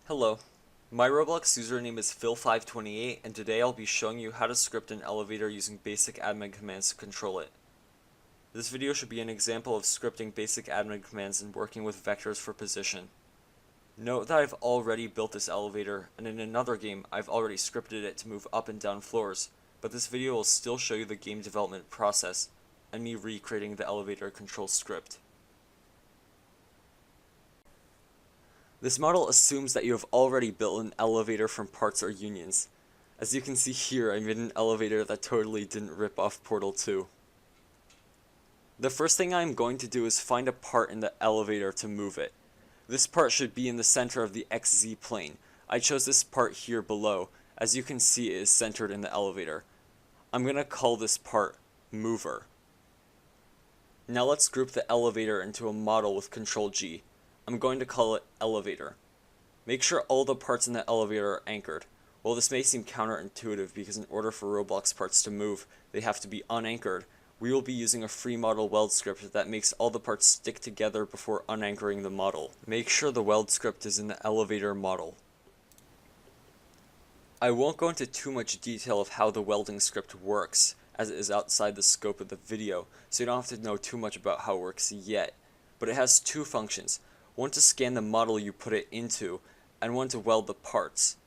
Hello, my Roblox username is Phil528 and today I'll be showing you how to script an elevator using basic admin commands to control it. This video should be an example of scripting basic admin commands and working with vectors for position. Note that I've already built this elevator, and in another game I've already scripted it to move up and down floors, but this video will still show you the game development process and me recreating the elevator control script. This model assumes that you have already built an elevator from parts or unions. As you can see here, I made an elevator that totally didn't rip off Portal 2. The first thing I'm going to do is find a part in the elevator to move it. This part should be in the center of the XZ plane. I chose this part here below. As you can see, it is centered in the elevator. I'm going to call this part Mover. Now let's group the elevator into a model with Ctrl G. I'm going to call it Elevator. Make sure all the parts in the elevator are anchored. While this may seem counterintuitive because in order for Roblox parts to move, they have to be unanchored, we will be using a free model weld script that makes all the parts stick together before unanchoring the model. Make sure the weld script is in the elevator model. I won't go into too much detail of how the welding script works, as it is outside the scope of the video, so you don't have to know too much about how it works yet. But it has two functions. One to scan the model you put it into, and one to weld the parts.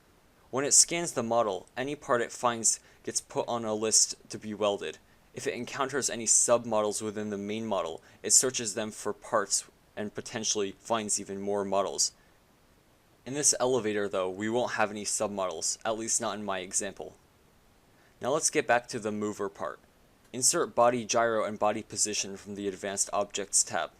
When it scans the model, any part it finds gets put on a list to be welded. If it encounters any submodels within the main model, it searches them for parts and potentially finds even more models. In this elevator though, we won't have any submodels, at least not in my example. Now let's get back to the mover part. Insert body gyro and body position from the Advanced Objects tab.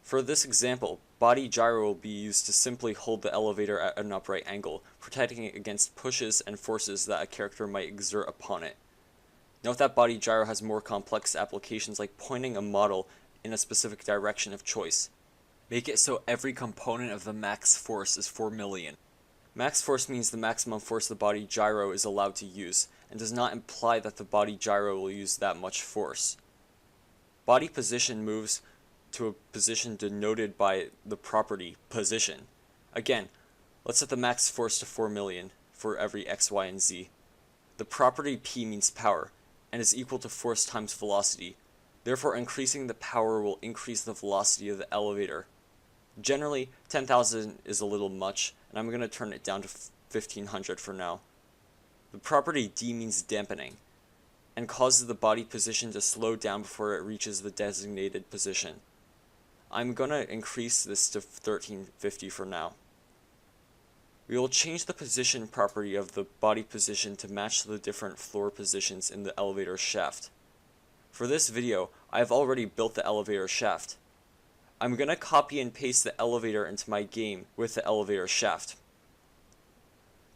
For this example, body gyro will be used to simply hold the elevator at an upright angle, protecting it against pushes and forces that a character might exert upon it. Note that body gyro has more complex applications like pointing a model in a specific direction of choice. Make it so every component of the max force is 4 million. Max force means the maximum force the body gyro is allowed to use, and does not imply that the body gyro will use that much force. Body position moves to a position denoted by the property position. Again, let's set the max force to 4 million for every x, y, and z. The property p means power, and is equal to force times velocity. Therefore, increasing the power will increase the velocity of the elevator. Generally, 10,000 is a little much, and I'm going to turn it down to 1500 for now. The property d means dampening, and causes the body position to slow down before it reaches the designated position. I'm going to increase this to 1350 for now. We will change the position property of the body position to match the different floor positions in the elevator shaft. For this video, I have already built the elevator shaft. I'm going to copy and paste the elevator into my game with the elevator shaft.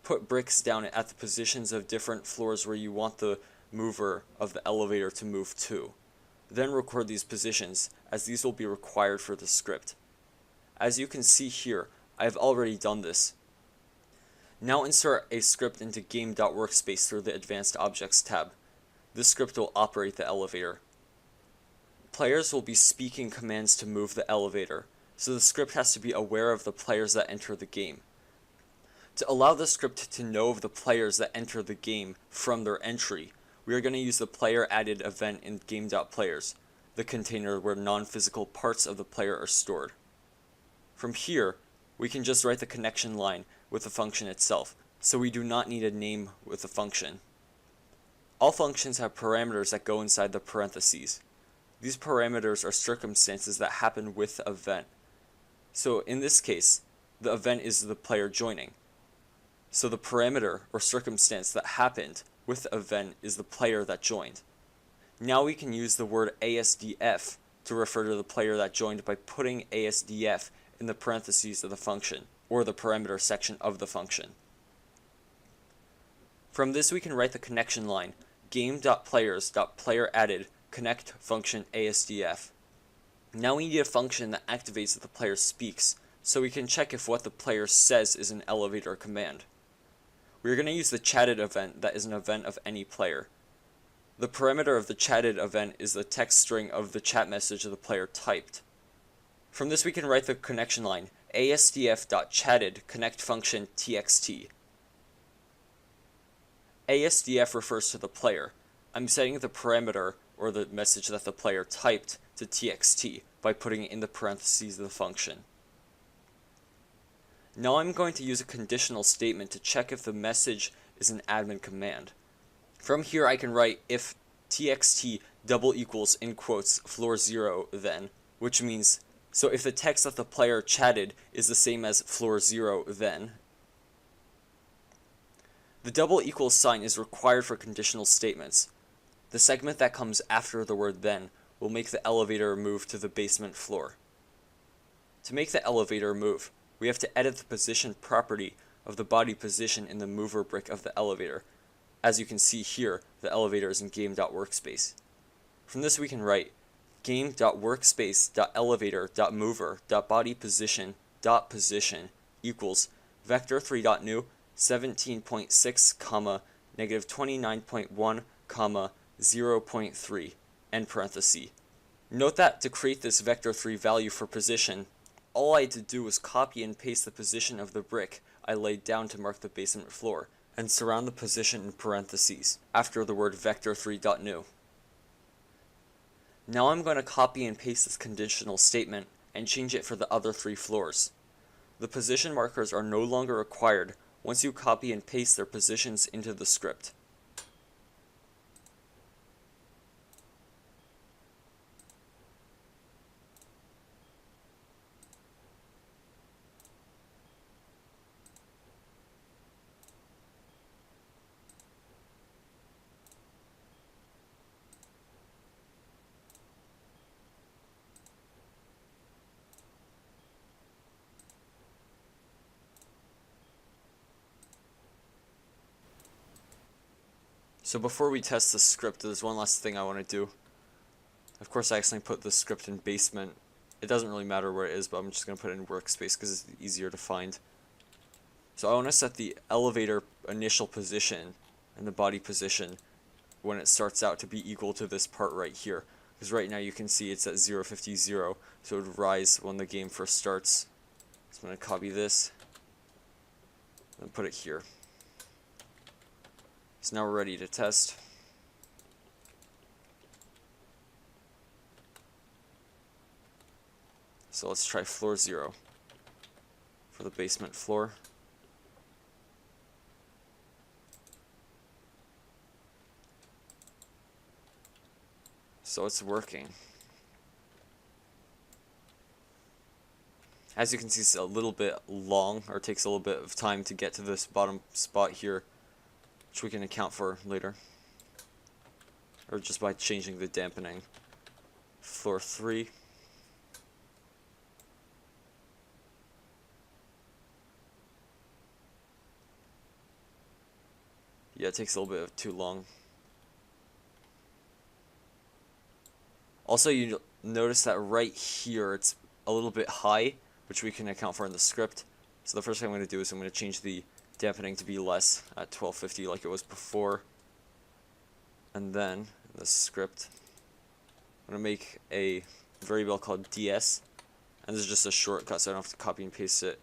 Put bricks down at the positions of different floors where you want the mover of the elevator to move to. Then record these positions, as these will be required for the script. As you can see here, I have already done this. Now insert a script into game.workspace through the Advanced Objects tab. This script will operate the elevator. Players will be speaking commands to move the elevator, so the script has to be aware of the players that enter the game. To allow the script to know of the players that enter the game from their entry, we are going to use the player added event in game.players, the container where non-physical parts of the player are stored. From here, we can just write the connection line with the function itself, so we do not need a name with the function. All functions have parameters that go inside the parentheses. These parameters are circumstances that happen with the event. So in this case, the event is the player joining. So the parameter or circumstance that happened with the event is the player that joined. Now we can use the word ASDF to refer to the player that joined by putting ASDF in the parentheses of the function, or the parameter section of the function. From this we can write the connection line game.players.playerAdded connect function ASDF. Now we need a function that activates if the player speaks, so we can check if what the player says is an elevator command. We are going to use the chatted event that is an event of any player. The parameter of the chatted event is the text string of the chat message the player typed. From this we can write the connection line asdf.chatted connect function txt. ASDF refers to the player. I'm setting the parameter, or the message that the player typed, to txt by putting it in the parentheses of the function. Now I'm going to use a conditional statement to check if the message is an admin command. From here I can write if txt double equals in quotes floor 0 then, which means, so if the text that the player chatted is the same as floor 0 then. The double equals sign is required for conditional statements. The segment that comes after the word then will make the elevator move to the basement floor. To make the elevator move, we have to edit the position property of the body position in the mover brick of the elevator. As you can see here, the elevator is in game.workspace. From this we can write game.workspace.elevator.mover.bodyPosition.position equals vector3.new 17.6, -29.1, 0.3, end parenthesis. Note that to create this vector3 value for position, all I had to do was copy and paste the position of the brick I laid down to mark the basement floor, and surround the position in parentheses after the word vector3.new. Now I'm going to copy and paste this conditional statement and change it for the other 3 floors. The position markers are no longer required once you copy and paste their positions into the script. So before we test the script, there's one last thing I want to do. Of course I accidentally put the script in basement. It doesn't really matter where it is, but I'm just going to put it in workspace because it's easier to find. So I want to set the elevator initial position and the body position when it starts out to be equal to this part right here. Because right now you can see it's at 050, so it would rise when the game first starts. So I'm going to copy this and put it here. So now we're ready to test. So let's try floor 0 for the basement floor. So it's working. As you can see, it's a little bit long, or takes a little bit of time to get to this bottom spot here, which we can account for later, or just by changing the dampening. Floor 3. Yeah, it takes a little bit of too long. Also, you notice that right here it's a little bit high, which we can account for in the script. So the first thing I'm going to do is I'm going to change the dampening to be less at 1250 like it was before. And then in the script, I'm going to make a variable called ds. And this is just a shortcut so I don't have to copy and paste it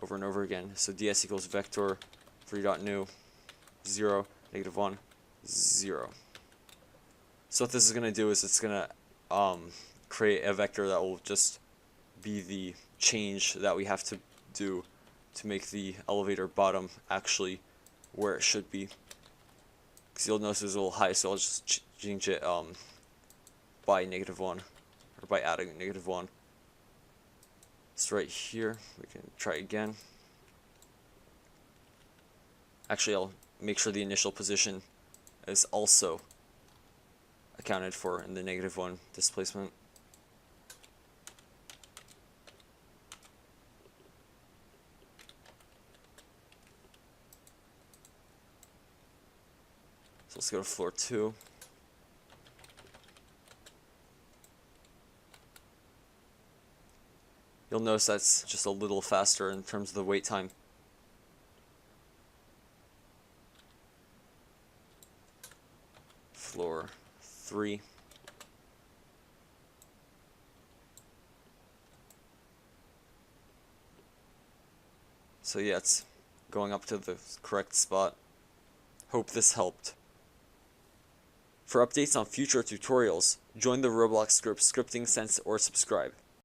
over and over again. So ds equals vector 3.new 0, -1, 0. So what this is going to do is it's going to create a vector that will just be the change that we have to do to make the elevator bottom actually where it should be. Because you'll notice it's a little high, so I'll just change it by -1, or by adding -1. It's right here. We can try again. Actually, I'll make sure the initial position is also accounted for in the -1 displacement. So let's go to floor 2. You'll notice that's just a little faster in terms of the wait time. Floor 3. So yeah, it's going up to the correct spot. Hope this helped. For updates on future tutorials, join the Roblox group Scripting Sense or subscribe.